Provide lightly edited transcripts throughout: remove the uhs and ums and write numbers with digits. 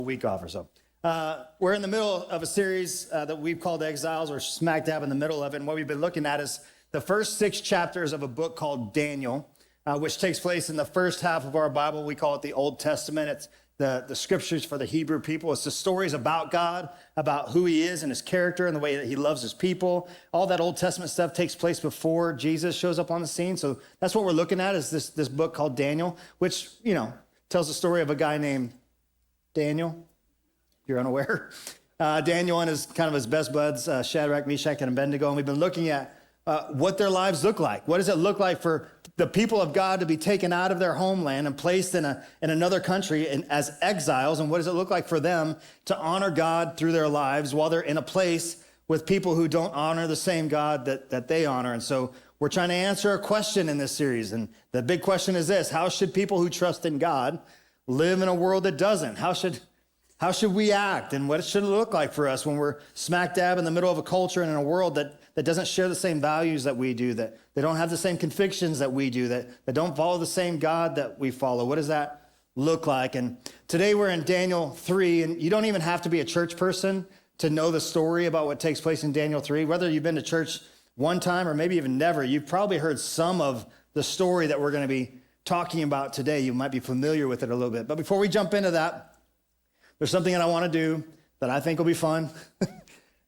Week off or so. We're in the middle of a series that we've called Exiles. We're smack dab in the middle of it. And what we've been looking at is the first 6 chapters of a book called Daniel, which takes place in the first half of our Bible. We call it the Old Testament. It's the scriptures for the Hebrew people. It's the stories about God, about who he is and his character and the way that he loves his people. All that Old Testament stuff takes place before Jesus shows up on the scene. So that's what we're looking at is this book called Daniel, which, tells the story of a guy named Daniel. You're unaware. Daniel and his best buds, Shadrach, Meshach, and Abednego. And we've been looking at what their lives look like. What does it look like for the people of God to be taken out of their homeland and placed in another country as exiles? And what does it look like for them to honor God through their lives while they're in a place with people who don't honor the same God that they honor? And so we're trying to answer a question in this series. And the big question is this: how should people who trust in God live in a world that doesn't? How should we act, and what should it look like for us when we're smack dab in the middle of a culture and in a world that doesn't share the same values that we do, that they don't have the same convictions that we do, that don't follow the same God that we follow? What does that look like? And today we're in Daniel 3, and you don't even have to be a church person to know the story about what takes place in Daniel 3. Whether you've been to church one time or maybe even never, you've probably heard some of the story that we're going to be talking about today. You might be familiar with it a little bit. But before we jump into that, there's something that I want to do that I think will be fun.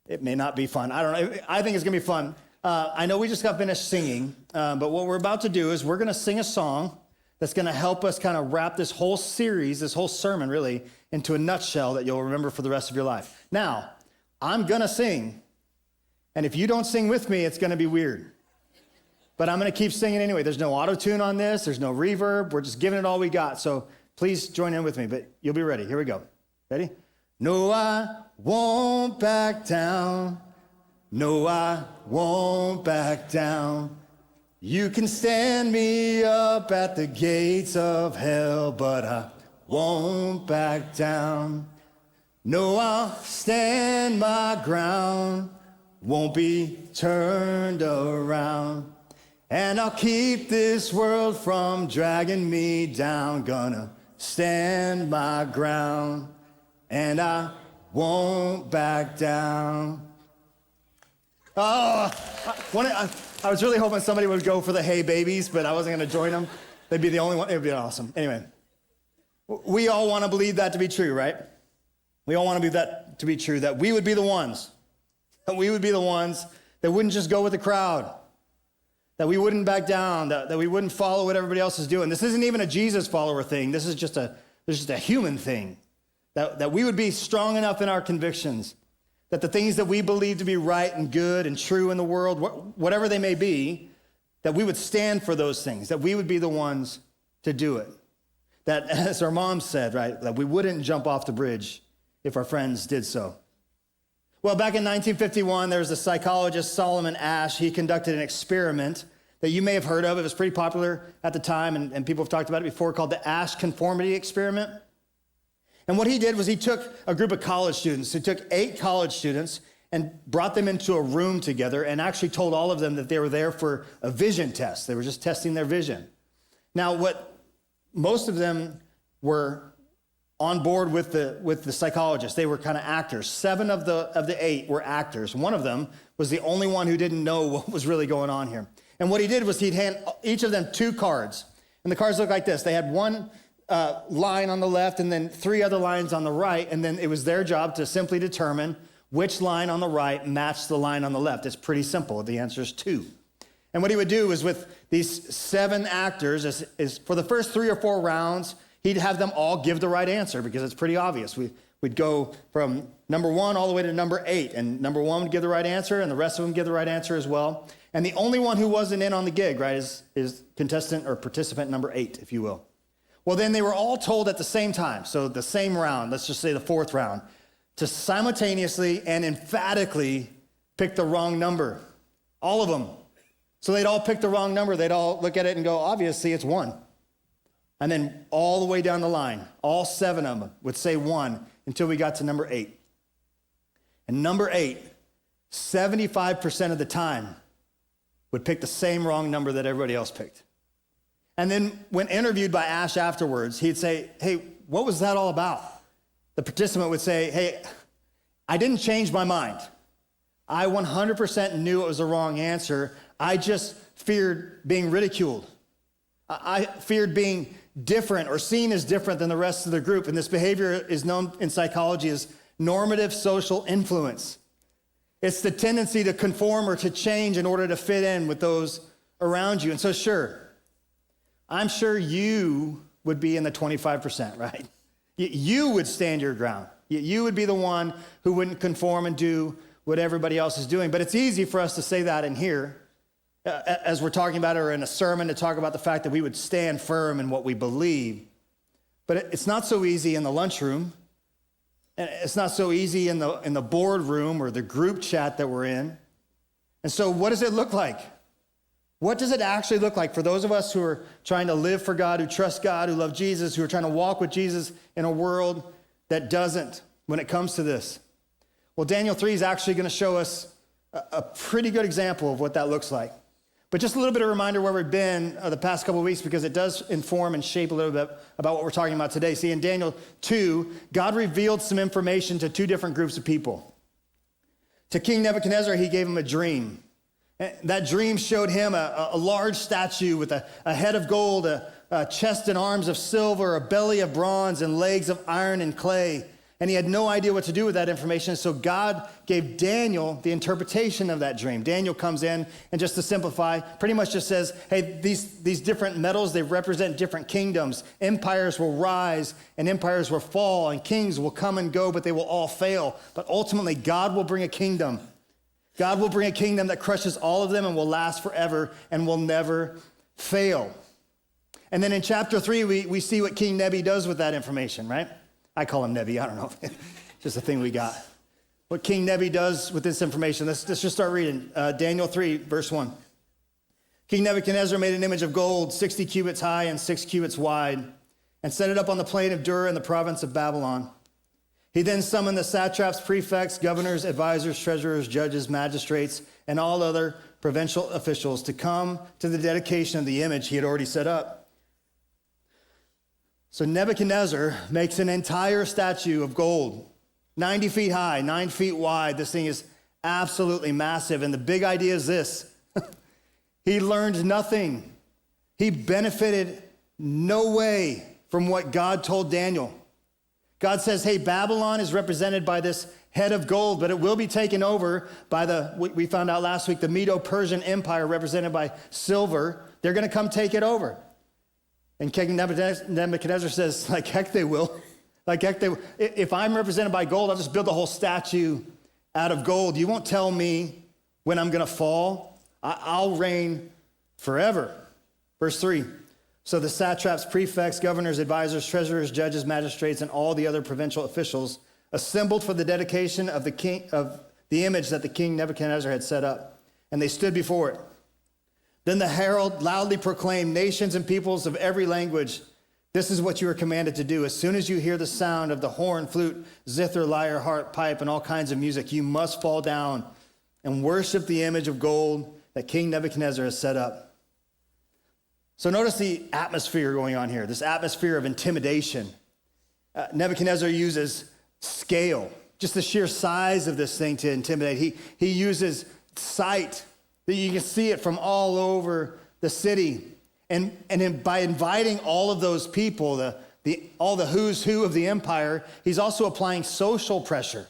It may not be fun. I don't know. I think it's going to be fun. I know we just got finished singing, but what we're about to do is we're going to sing a song that's going to help us kind of wrap this whole series, this whole sermon really, into a nutshell that you'll remember for the rest of your life. Now, I'm going to sing, and if you don't sing with me, it's going to be weird. But I'm going to keep singing anyway. There's no auto-tune on this. There's no reverb. We're just giving it all we got. So please join in with me, but you'll be ready. Here we go. Ready? No, I won't back down. No, I won't back down. You can stand me up at the gates of hell, but I won't back down. No, I'll stand my ground. Won't be turned around. And I'll keep this world from dragging me down. Gonna stand my ground. And I won't back down. Oh, I was really hoping somebody would go for the Hey Babies, but I wasn't going to join them. They'd be the only one. It would be awesome. Anyway, we all want to believe that to be true, right? We all want to believe that to be true, that we would be the ones. That we would be the ones that wouldn't just go with the crowd. That we wouldn't back down. That we wouldn't follow what everybody else is doing. This isn't even a Jesus follower thing. This is just a human thing. That we would be strong enough in our convictions, that the things that we believe to be right and good and true in the world, whatever they may be, that we would stand for those things, that we would be the ones to do it. That, as our mom said, right, that we wouldn't jump off the bridge if our friends did so. Well, back in 1951, there was a psychologist, Solomon Asch. He conducted an experiment that you may have heard of. It was pretty popular at the time, and people have talked about it before, called the Asch conformity experiment. And what he did was he took a group of college students. He took 8 college students and brought them into a room together and actually told all of them that they were there for a vision test. They were just testing their vision. Now, what most of them were on board with the psychologist. They were kind of actors. 7 of the 8 were actors. One of them was the only one who didn't know what was really going on here. And what he did was he'd hand each of them 2 cards. And the cards looked like this. They had one line on the left and then 3 other lines on the right, and then it was their job to simply determine which line on the right matched the line on the left. It's pretty simple. The answer is 2. And what he would do is with these 7 actors, is for the first 3 or 4 rounds, he'd have them all give the right answer because it's pretty obvious. We'd go from number 1 all the way to number 8, and number 1 would give the right answer, and the rest of them give the right answer as well. And the only one who wasn't in on the gig, right, is contestant or participant number 8, if you will. Well, then they were all told at the same time, so the same round, let's just say the 4th round, to simultaneously and emphatically pick the wrong number. All of them. So they'd all pick the wrong number. They'd all look at it and go, obviously it's 1. And then all the way down the line, all 7 of them would say 1 until we got to number 8. And number 8, 75% of the time, would pick the same wrong number that everybody else picked. And then when interviewed by Asch afterwards, he'd say, hey, what was that all about? the participant would say, hey, I didn't change my mind. I 100% knew it was the wrong answer. I just feared being ridiculed. I feared being different or seen as different than the rest of the group. And this behavior is known in psychology as normative social influence. It's the tendency to conform or to change in order to fit in with those around you. And so sure, I'm sure you would be in the 25%, right? You would stand your ground. You would be the one who wouldn't conform and do what everybody else is doing. But it's easy for us to say that in here as we're talking about it, or in a sermon, to talk about the fact that we would stand firm in what we believe. But it's not so easy in the lunchroom. And it's not so easy in the boardroom or the group chat that we're in. And so what does it look like? What does it actually look like for those of us who are trying to live for God, who trust God, who love Jesus, who are trying to walk with Jesus in a world that doesn't when it comes to this? Well, Daniel 3 is actually going to show us a pretty good example of what that looks like. But just a little bit of a reminder where we've been the past couple of weeks, because it does inform and shape a little bit about what we're talking about today. See, in Daniel 2, God revealed some information to two different groups of people. To King Nebuchadnezzar, he gave him a dream. That dream showed him a large statue with a head of gold, a chest and arms of silver, a belly of bronze, and legs of iron and clay. And he had no idea what to do with that information. So God gave Daniel the interpretation of that dream. Daniel comes in and, just to simplify, pretty much just says, hey, these different metals, they represent different kingdoms. Empires will rise and empires will fall, and kings will come and go, but they will all fail. But ultimately, God will bring a kingdom. God will bring a kingdom that crushes all of them and will last forever and will never fail. And then in chapter 3, we see what King Nebi does with that information, right? I call him Nebi, I don't know. Just a thing we got. What King Nebi does with this information. Let's just start reading. Daniel 3, verse 1. King Nebuchadnezzar made an image of gold, 60 cubits high and 6 cubits wide, and set it up on the plain of Dura in the province of Babylon. He then summoned the satraps, prefects, governors, advisors, treasurers, judges, magistrates, and all other provincial officials to come to the dedication of the image he had already set up. So Nebuchadnezzar makes an entire statue of gold, 90 feet high, 9 feet wide. This thing is absolutely massive. And the big idea is this. He learned nothing. He benefited no way from what God told Daniel. God says, hey, Babylon is represented by this head of gold, but it will be taken over by we found out last week, the Medo-Persian Empire represented by silver. They're going to come take it over. And King Nebuchadnezzar says, like heck they will. Like heck they will. If I'm represented by gold, I'll just build a whole statue out of gold. You won't tell me when I'm going to fall. I'll reign forever. Verse 3. So the satraps, prefects, governors, advisors, treasurers, judges, magistrates, and all the other provincial officials assembled for the dedication of the image that the king Nebuchadnezzar had set up. And they stood before it. Then the herald loudly proclaimed, nations and peoples of every language, this is what you are commanded to do. As soon as you hear the sound of the horn, flute, zither, lyre, harp, pipe, and all kinds of music, you must fall down and worship the image of gold that King Nebuchadnezzar has set up. So notice the atmosphere going on here, this atmosphere of intimidation. Nebuchadnezzar uses scale, just the sheer size of this thing to intimidate. He uses sight, that you can see it from all over the city. And by inviting all of those people, all the who's who of the empire, he's also applying social pressure.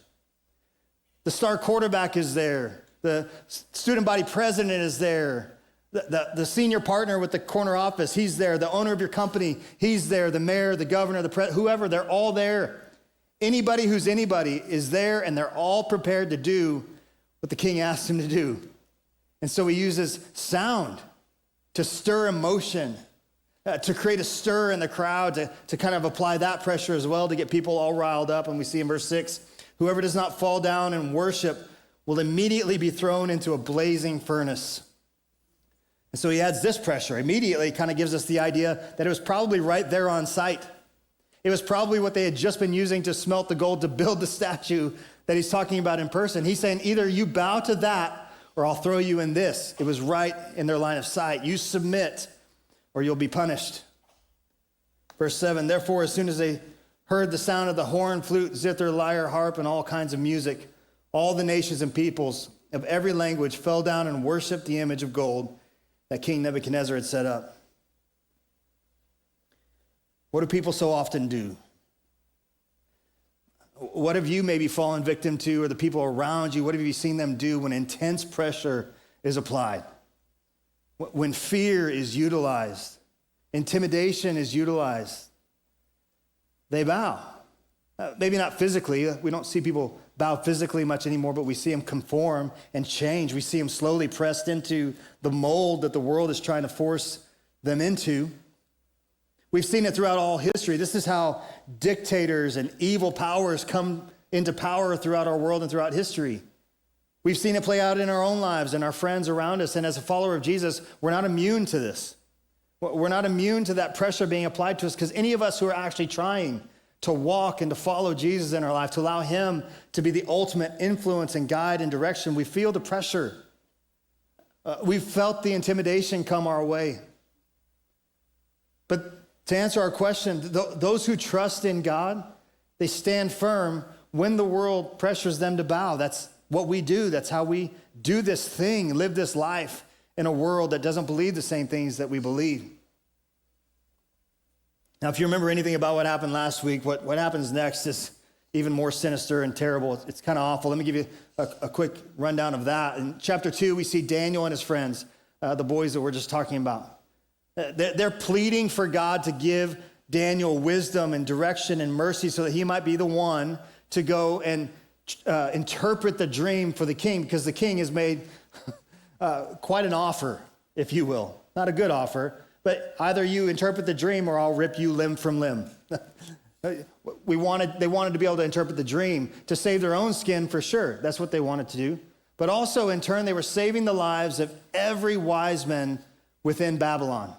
The star quarterback is there. The student body president is there. The senior partner with the corner office, he's there. The owner of your company, he's there. The mayor, the governor, whoever, they're all there. Anybody who's anybody is there, and they're all prepared to do what the king asked him to do. And so he uses sound to stir emotion, to create a stir in the crowd, to kind of apply that pressure as well, to get people all riled up. And we see in verse 6, whoever does not fall down and worship will immediately be thrown into a blazing furnace. And so he adds this pressure. Immediately kind of gives us the idea that it was probably right there on site. It was probably what they had just been using to smelt the gold to build the statue that he's talking about in person. He's saying, either you bow to that, or I'll throw you in this. It was right in their line of sight. You submit, or you'll be punished. Verse 7, therefore, as soon as they heard the sound of the horn, flute, zither, lyre, harp, and all kinds of music, all the nations and peoples of every language fell down and worshiped the image of gold that King Nebuchadnezzar had set up. What do people so often do? What have you maybe fallen victim to, or the people around you? What have you seen them do when intense pressure is applied? When fear is utilized, intimidation is utilized, they bow. Maybe not physically. We don't see people bow physically much anymore, but we see them conform and change. We see them slowly pressed into the mold that the world is trying to force them into. We've seen it throughout all history. This is how dictators and evil powers come into power throughout our world and throughout history. We've seen it play out in our own lives and our friends around us. And as a follower of Jesus, we're not immune to this. We're not immune to that pressure being applied to us, because any of us who are actually trying to walk and to follow Jesus in our life, to allow him to be the ultimate influence and guide and direction, we feel the pressure. We've felt the intimidation come our way. But to answer our question, those who trust in God, they stand firm when the world pressures them to bow. That's what we do. That's how we do this thing, live this life in a world that doesn't believe the same things that we believe. Now, if you remember anything about what happened last week, what happens next is even more sinister and terrible. It's kind of awful. Let me give you a quick rundown of that. In chapter 2, we see Daniel and his friends, the boys that we're just talking about. They're pleading for God to give Daniel wisdom and direction and mercy so that he might be the one to go and interpret the dream for the king, because the king has made quite an offer, if you will. Not a good offer, but either you interpret the dream or I'll rip you limb from limb. They wanted to be able to interpret the dream to save their own skin, for sure. That's what they wanted to do. But also, in turn, they were saving the lives of every wise man within Babylon.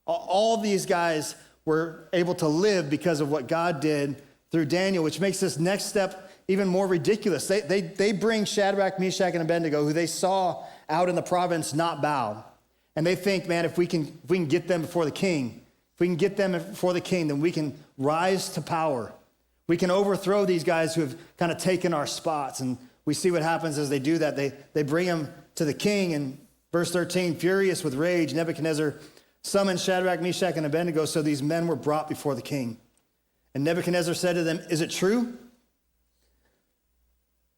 All these guys were able to live because of what God did through Daniel, which makes this next step even more ridiculous. They bring Shadrach, Meshach, and Abednego, who they saw out in the province not bow. And they think, man, if we can get them before the king, then we can rise to power. We can overthrow these guys who have kind of taken our spots. And we see what happens as they do that. They bring them to the king. And verse 13, furious with rage, Nebuchadnezzar summoned Shadrach, Meshach, and Abednego, so these men were brought before the king. And Nebuchadnezzar said to them, is it true?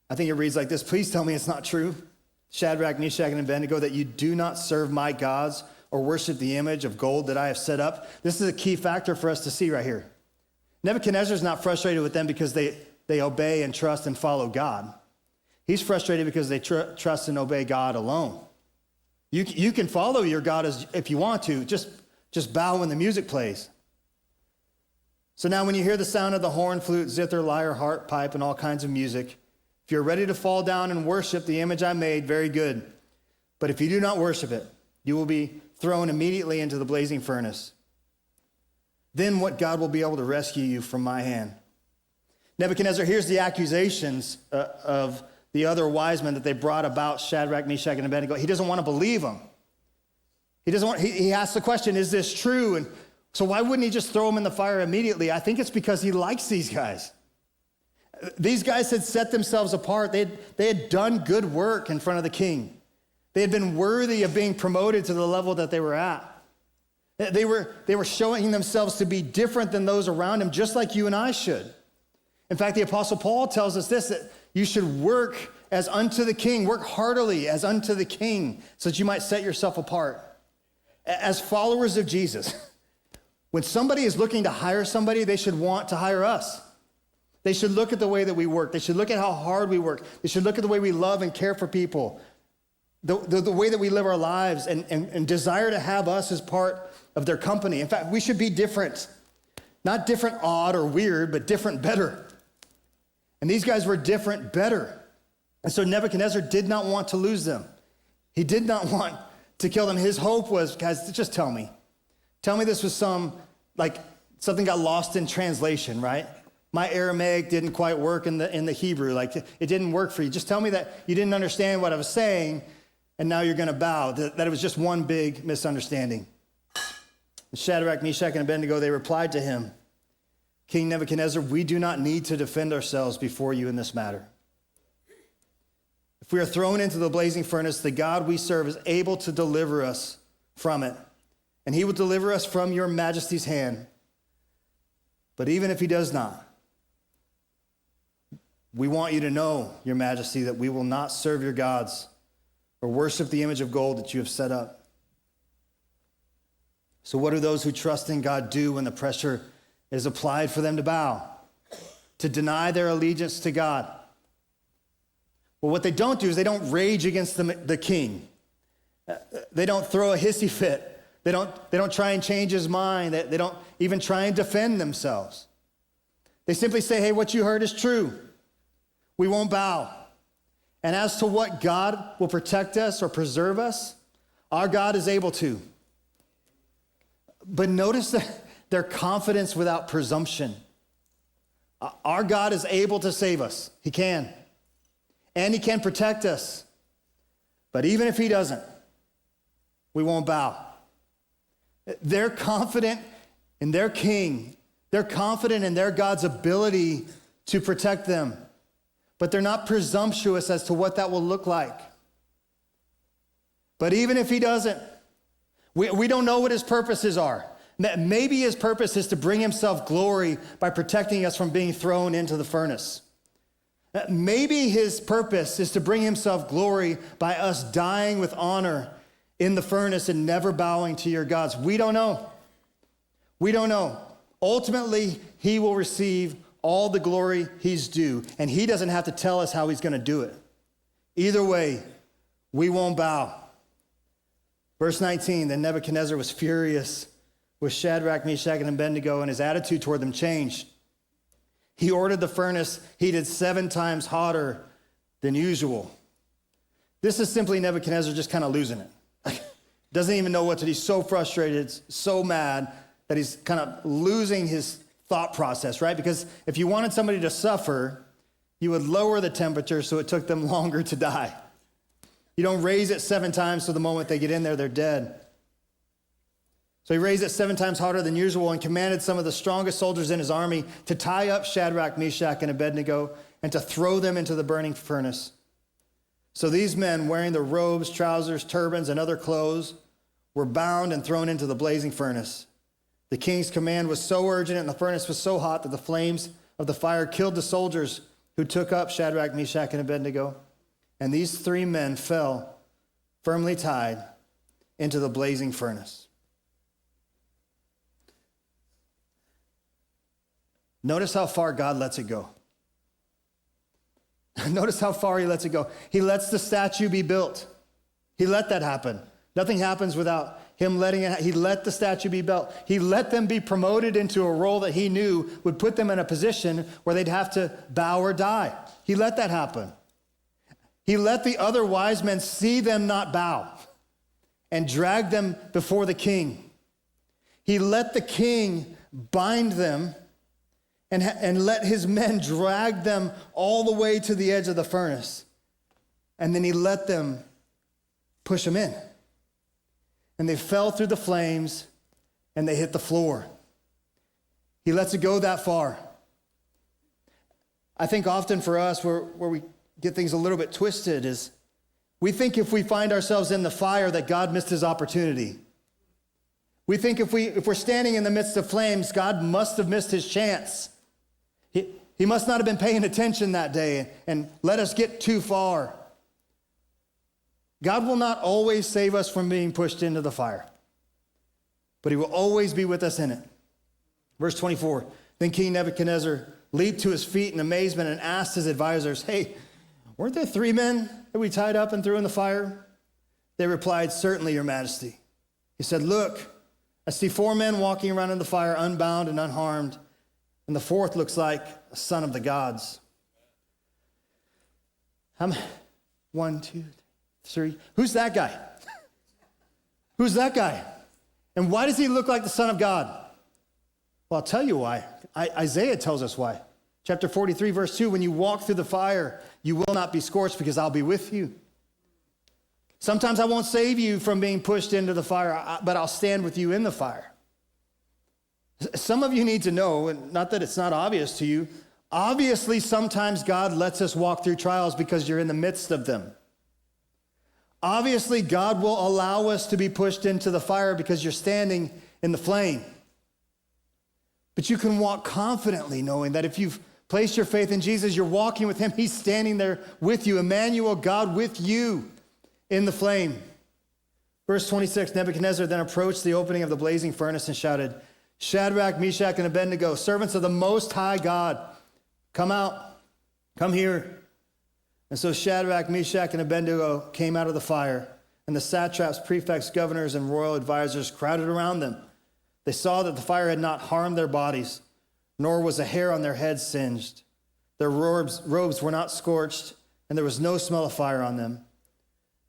I think it reads like this: please tell me it's not true, Shadrach, Meshach, and Abednego, that you do not serve my gods or worship the image of gold that I have set up. This is a key factor for us to see right here. Nebuchadnezzar is not frustrated with them because they obey and trust and follow God. He's frustrated because they trust and obey God alone. You can follow your God if you want to, just bow when the music plays. So now when you hear the sound of the horn, flute, zither, lyre, harp, pipe, and all kinds of music, if you're ready to fall down and worship the image I made, very good. But if you do not worship it, you will be thrown immediately into the blazing furnace. Then what God will be able to rescue you from my hand? Nebuchadnezzar hears the accusations of the other wise men that they brought about Shadrach, Meshach, and Abednego. He doesn't want to believe them. He asks the question, is this true? And so why wouldn't he just throw them in the fire immediately? I think it's because he likes these guys. These guys had set themselves apart. They had done good work in front of the king. They had been worthy of being promoted to the level that they were at. They were showing themselves to be different than those around them, just like you and I should. In fact, the Apostle Paul tells us this, that you should work as unto the king, work heartily as unto the king, so that you might set yourself apart. As followers of Jesus, when somebody is looking to hire somebody, they should want to hire us. They should look at the way that we work. They should look at how hard we work. They should look at the way we love and care for people, the way that we live our lives, and desire to have us as part of their company. In fact, we should be different. Not different, odd, or weird, but different, better. And these guys were different, better. And so Nebuchadnezzar did not want to lose them. He did not want to kill them. His hope was, guys, just tell me. Tell me this was something got lost in translation, right? My Aramaic didn't quite work in the Hebrew. It didn't work for you. Just tell me that you didn't understand what I was saying, and now you're going to bow. That it was just one big misunderstanding. Shadrach, Meshach, and Abednego, they replied to him, King Nebuchadnezzar, we do not need to defend ourselves before you in this matter. If we are thrown into the blazing furnace, the God we serve is able to deliver us from it, and he will deliver us from your majesty's hand. But even if he does not, we want you to know, your majesty, that we will not serve your gods or worship the image of gold that you have set up. So what do those who trust in God do when the pressure is applied for them to bow, to deny their allegiance to God? Well, what they don't do is they don't rage against the king. They don't throw a hissy fit. They don't try and change his mind. They don't even try and defend themselves. They simply say, hey, what you heard is true. We won't bow. And as to what God will protect us or preserve us, our God is able to. But notice their confidence without presumption. Our God is able to save us. He can. And he can protect us. But even if he doesn't, we won't bow. They're confident in their king. They're confident in their God's ability to protect them. But they're not presumptuous as to what that will look like. But even if he doesn't, we don't know what his purposes are. Maybe his purpose is to bring himself glory by protecting us from being thrown into the furnace. Maybe his purpose is to bring himself glory by us dying with honor in the furnace and never bowing to your gods. We don't know. We don't know. Ultimately, he will receive all the glory he's due, and he doesn't have to tell us how he's going to do it. Either way, we won't bow. Verse 19, then Nebuchadnezzar was furious with Shadrach, Meshach, and Abednego, and his attitude toward them changed. He ordered the furnace heated 7 times hotter than usual. This is simply Nebuchadnezzar just kind of losing it. Doesn't even know what to do. He's so frustrated, so mad that he's kind of losing his thought process, right? Because if you wanted somebody to suffer, you would lower the temperature so it took them longer to die. You don't raise it 7 times so the moment they get in there, they're dead. So he raised it 7 times hotter than usual and commanded some of the strongest soldiers in his army to tie up Shadrach, Meshach, and Abednego and to throw them into the burning furnace. So these men, wearing the robes, trousers, turbans, and other clothes, were bound and thrown into the blazing furnace. The king's command was so urgent and the furnace was so hot that the flames of the fire killed the soldiers who took up Shadrach, Meshach, and Abednego. And these 3 men fell, firmly tied, into the blazing furnace. Notice how far God lets it go. Notice how far he lets it go. He lets the statue be built. He let that happen. Nothing happens without him letting it. He let the statue be built. He let them be promoted into a role that he knew would put them in a position where they'd have to bow or die. He let that happen. He let the other wise men see them not bow and drag them before the king. He let the king bind them and let his men drag them all the way to the edge of the furnace. And then he let them push them in. And they fell through the flames and they hit the floor. He lets it go that far. I think often for us, where we get things a little bit twisted is we think if we find ourselves in the fire that God missed his opportunity. We think if we're standing in the midst of flames, God must have missed his chance. He must not have been paying attention that day and let us get too far. God will not always save us from being pushed into the fire, but he will always be with us in it. Verse 24, then King Nebuchadnezzar leaped to his feet in amazement and asked his advisors, hey, weren't there 3 men that we tied up and threw in the fire? They replied, certainly, your majesty. He said, look, I see 4 men walking around in the fire unbound and unharmed, and the 4th looks like a son of the gods. 1, 2, 3. Who's that guy? Who's that guy? And why does he look like the Son of God? Well, I'll tell you why. Isaiah tells us why. Chapter 43, verse 2, when you walk through the fire, you will not be scorched because I'll be with you. Sometimes I won't save you from being pushed into the fire, but I'll stand with you in the fire. Some of you need to know, and not that it's not obvious to you, obviously sometimes God lets us walk through trials because you're in the midst of them. Obviously, God will allow us to be pushed into the fire because you're standing in the flame. But you can walk confidently knowing that if you've placed your faith in Jesus, you're walking with him. He's standing there with you. Emmanuel, God with you in the flame. Verse 26, Nebuchadnezzar then approached the opening of the blazing furnace and shouted, Shadrach, Meshach, and Abednego, servants of the Most High God, come out, come here. And so Shadrach, Meshach, and Abednego came out of the fire, and the satraps, prefects, governors, and royal advisors crowded around them. They saw that the fire had not harmed their bodies, nor was a hair on their heads singed. Their robes were not scorched, and there was no smell of fire on them.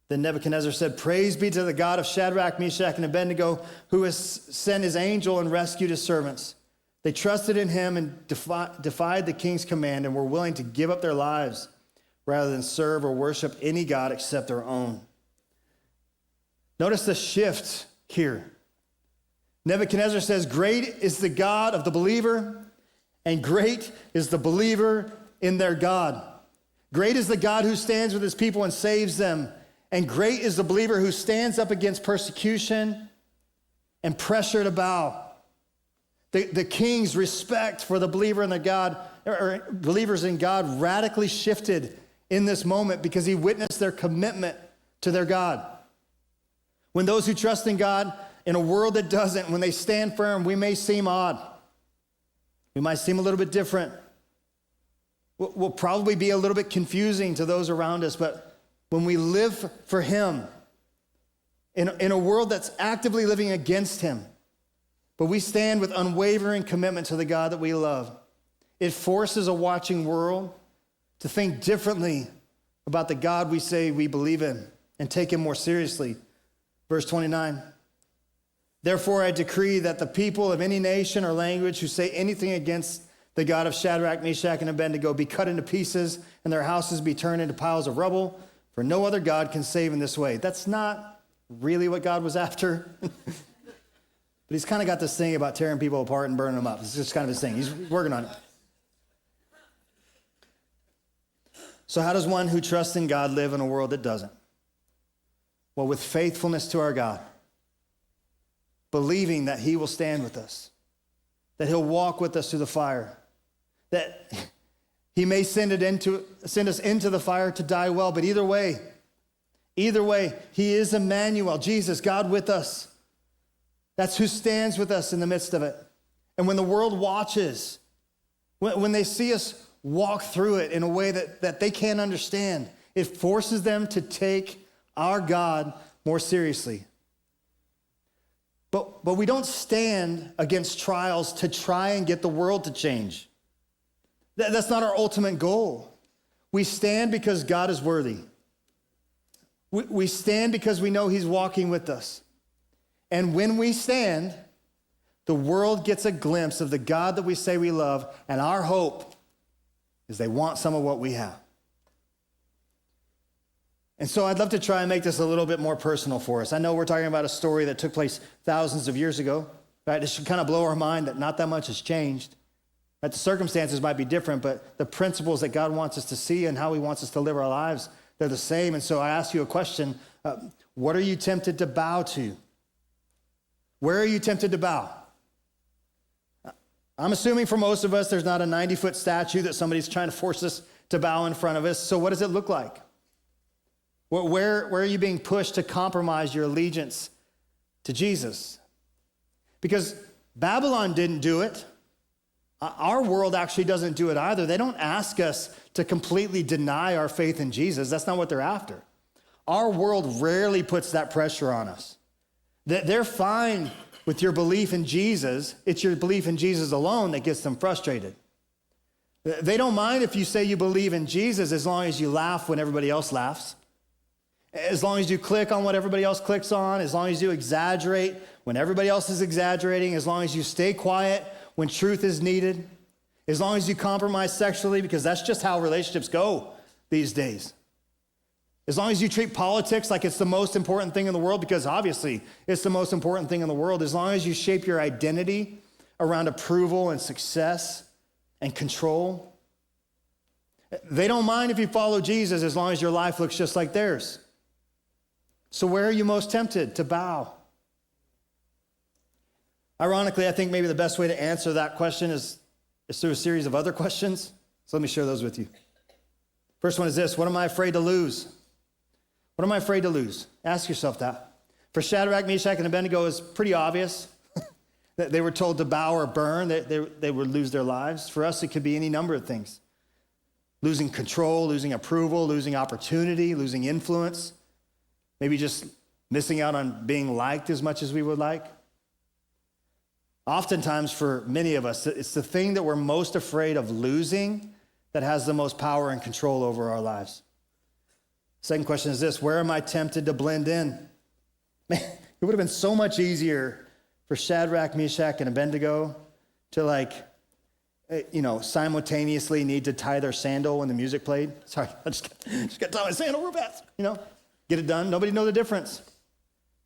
Then Nebuchadnezzar said, Praise be to the God of Shadrach, Meshach, and Abednego, who has sent his angel and rescued his servants. They trusted in him and defied the king's command and were willing to give up their lives rather than serve or worship any god except their own. Notice the shift here. Nebuchadnezzar says, Great is the God of the believer, and great is the believer in their God. Great is the God who stands with his people and saves them, and great is the believer who stands up against persecution and pressure to bow. The king's respect for the believer in the God, or believers in God, radically shifted in this moment because he witnessed their commitment to their God. When those who trust in God in a world that doesn't, when they stand firm, we may seem odd. We might seem a little bit different. We'll probably be a little bit confusing to those around us, but when we live for him in a world that's actively living against him, but we stand with unwavering commitment to the God that we love, it forces a watching world to think differently about the God we say we believe in and take him more seriously. Verse 29, Therefore I decree that the people of any nation or language who say anything against the God of Shadrach, Meshach, and Abednego be cut into pieces and their houses be turned into piles of rubble, for no other God can save in this way. That's not really what God was after. But he's kind of got this thing about tearing people apart and burning them up. It's just kind of his thing. He's working on it. So how does one who trusts in God live in a world that doesn't? Well, with faithfulness to our God, believing that he will stand with us, that he'll walk with us through the fire, that he may send us into the fire to die well, but either way, he is Emmanuel, Jesus, God with us. That's who stands with us in the midst of it. And when the world watches, when they see us walk through it in a way that they can't understand, it forces them to take our God more seriously. But we don't stand against trials to try and get the world to change. That's not our ultimate goal. We stand because God is worthy. We stand because we know he's walking with us. And when we stand, the world gets a glimpse of the God that we say we love, and our hope is they want some of what we have. And so I'd love to try and make this a little bit more personal for us. I know we're talking about a story that took place thousands of years ago, right? It should kind of blow our mind that not that much has changed. That the circumstances might be different, but the principles that God wants us to see and how he wants us to live our lives, they're the same. And so I ask you a question. What are you tempted to bow to? Where are you tempted to bow? I'm assuming for most of us, there's not a 90-foot statue that somebody's trying to force us to bow in front of us. So what does it look like? Where are you being pushed to compromise your allegiance to Jesus? Because Babylon didn't do it. Our world actually doesn't do it either. They don't ask us to completely deny our faith in Jesus. That's not what they're after. Our world rarely puts that pressure on us. They're fine with your belief in Jesus. It's your belief in Jesus alone that gets them frustrated. They don't mind if you say you believe in Jesus as long as you laugh when everybody else laughs. As long as you click on what everybody else clicks on, as long as you exaggerate when everybody else is exaggerating, as long as you stay quiet when truth is needed, as long as you compromise sexually, because that's just how relationships go these days. As long as you treat politics like it's the most important thing in the world, because obviously it's the most important thing in the world, as long as you shape your identity around approval and success and control. They don't mind if you follow Jesus as long as your life looks just like theirs. So where are you most tempted to bow? Ironically, I think maybe the best way to answer that question is through a series of other questions. So let me share those with you. First one is this: what am I afraid to lose? What am I afraid to lose? Ask yourself that. For Shadrach, Meshach, and Abednego, it's pretty obvious that they were told to bow or burn, that they would lose their lives. For us, it could be any number of things. Losing control, losing approval, losing opportunity, losing influence, maybe just missing out on being liked as much as we would like. Oftentimes, for many of us, it's the thing that we're most afraid of losing that has the most power and control over our lives. Second question is this: where am I tempted to blend in? Man, it would have been so much easier for Shadrach, Meshach, and Abednego to simultaneously need to tie their sandal when the music played. Sorry, I just got to tie my sandal real fast, get it done. Nobody know the difference.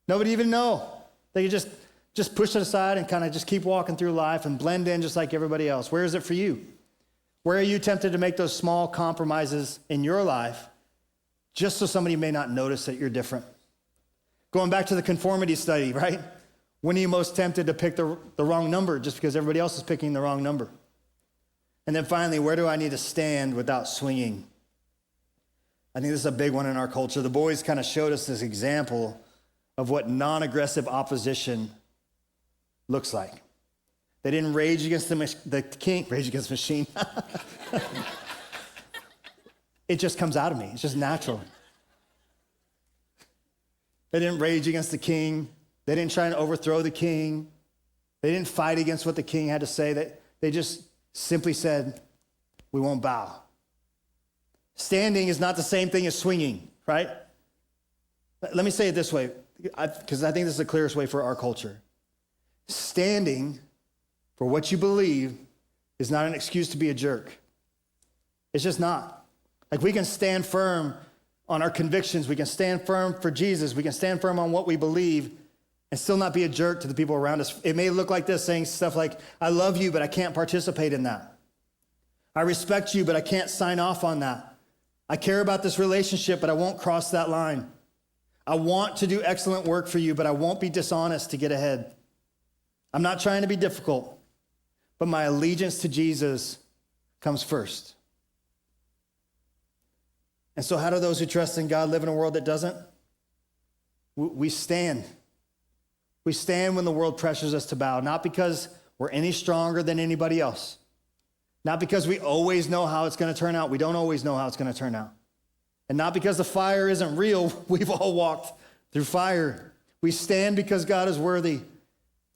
Nobody even know. They could just push it aside and kind of just keep walking through life and blend in just like everybody else. Where is it for you? Where are you tempted to make those small compromises in your life just so somebody may not notice that you're different? Going back to the conformity study, right? When are you most tempted to pick the wrong number just because everybody else is picking the wrong number? And then finally, where do I need to stand without swinging? I think this is a big one in our culture. The boys kind of showed us this example of what non-aggressive opposition looks like. They didn't rage against the king, rage against the machine. It just comes out of me. It's just natural. They didn't rage against the king. They didn't try and overthrow the king. They didn't fight against what the king had to say. They just simply said, we won't bow. Standing is not the same thing as swinging, right? Let me say it this way, because I think this is the clearest way for our culture. Standing for what you believe is not an excuse to be a jerk. It's just not. Like, we can stand firm on our convictions. We can stand firm for Jesus. We can stand firm on what we believe and still not be a jerk to the people around us. It may look like this, saying stuff like, I love you, but I can't participate in that. I respect you, but I can't sign off on that. I care about this relationship, but I won't cross that line. I want to do excellent work for you, but I won't be dishonest to get ahead. I'm not trying to be difficult, but my allegiance to Jesus comes first. And so how do those who trust in God live in a world that doesn't? We stand. We stand when the world pressures us to bow, not because we're any stronger than anybody else, not because we always know how it's going to turn out. We don't always know how it's going to turn out. And not because the fire isn't real. We've all walked through fire. We stand because God is worthy.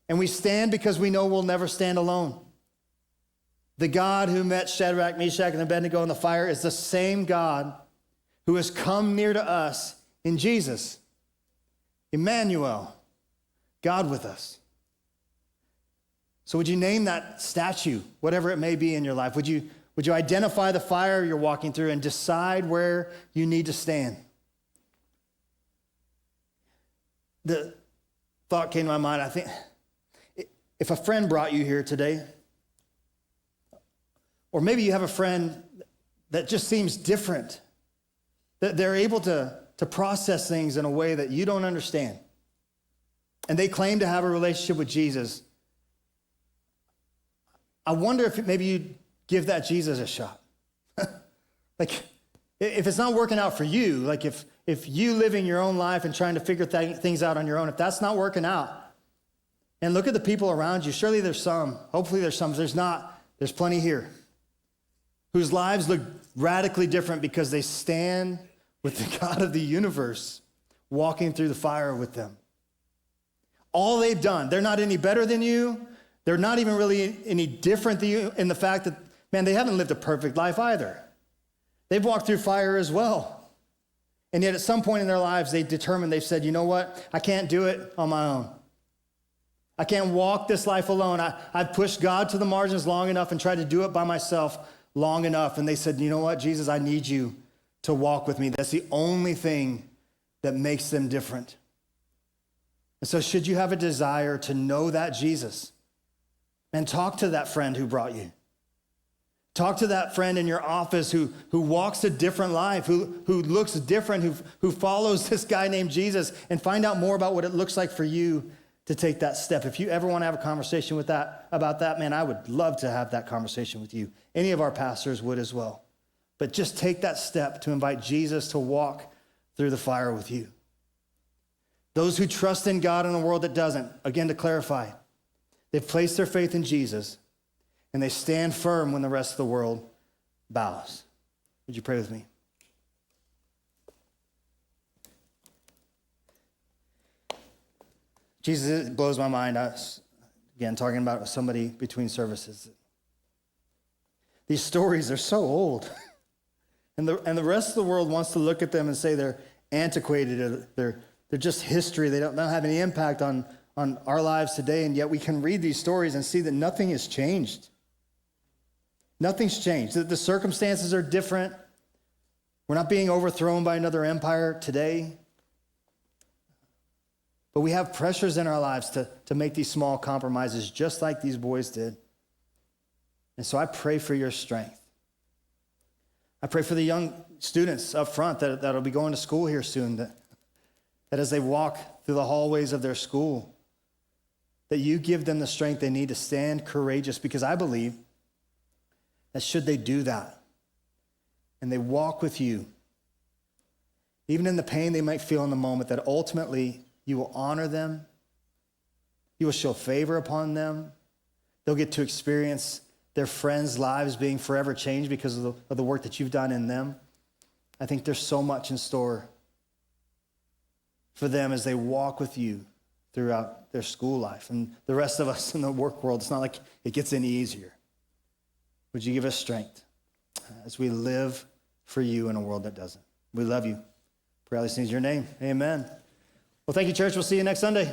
And we stand because we know we'll never stand alone. The God who met Shadrach, Meshach, and Abednego in the fire is the same God who has come near to us in Jesus. Emmanuel, God with us. So would you name that statue, whatever it may be in your life? Would you identify the fire you're walking through and decide where you need to stand? The thought came to my mind, I think, if a friend brought you here today, or maybe you have a friend that just seems different, that they're able to process things in a way that you don't understand, and they claim to have a relationship with Jesus, I wonder if maybe you'd give that Jesus a shot. Like, if it's not working out for you, like if you living your own life and trying to figure things out on your own, if that's not working out, and look at the people around you, surely there's some, hopefully there's some, if there's not, there's plenty here, whose lives look radically different because they stand with the God of the universe walking through the fire with them. All they've done, they're not any better than you. They're not even really any different than you in the fact that, man, they haven't lived a perfect life either. They've walked through fire as well. And yet at some point in their lives, they've said, you know what? I can't do it on my own. I can't walk this life alone. I've pushed God to the margins long enough and tried to do it by myself long enough. And they said, you know what, Jesus, I need you to walk with me. That's the only thing that makes them different. And so should you have a desire to know that Jesus, And talk to that friend who brought you. Talk to that friend in your office who walks a different life, who looks different, who follows this guy named Jesus, and find out more about what it looks like for you to take that step. If you ever want to have a conversation about that, man, I would love to have that conversation with you. Any of our pastors would as well. But just take that step to invite Jesus to walk through the fire with you. Those who trust in God in a world that doesn't, again, to clarify, they've placed their faith in Jesus, and they stand firm when the rest of the world bows. Would you pray with me? Jesus, it blows my mind. I was, again, talking about somebody between services. These stories are so old. And the rest of the world wants to look at them and say they're antiquated, they're just history. They don't have any impact on our lives today, and yet we can read these stories and see that nothing has changed. Nothing's changed. The circumstances are different. We're not being overthrown by another empire today. But we have pressures in our lives to make these small compromises just like these boys did. And so I pray for your strength. I pray for the young students up front that'll be going to school here soon, that as they walk through the hallways of their school, that you give them the strength they need to stand courageous, because I believe that should they do that and they walk with you, even in the pain they might feel in the moment, that ultimately you will honor them, you will show favor upon them, they'll get to experience their friends' lives being forever changed because of the work that you've done in them. I think there's so much in store for them as they walk with you throughout their school life. And the rest of us in the work world, it's not like it gets any easier. Would you give us strength as we live for you in a world that doesn't? We love you. Pray all these things in your name. Amen. Well, thank you, church. We'll see you next Sunday.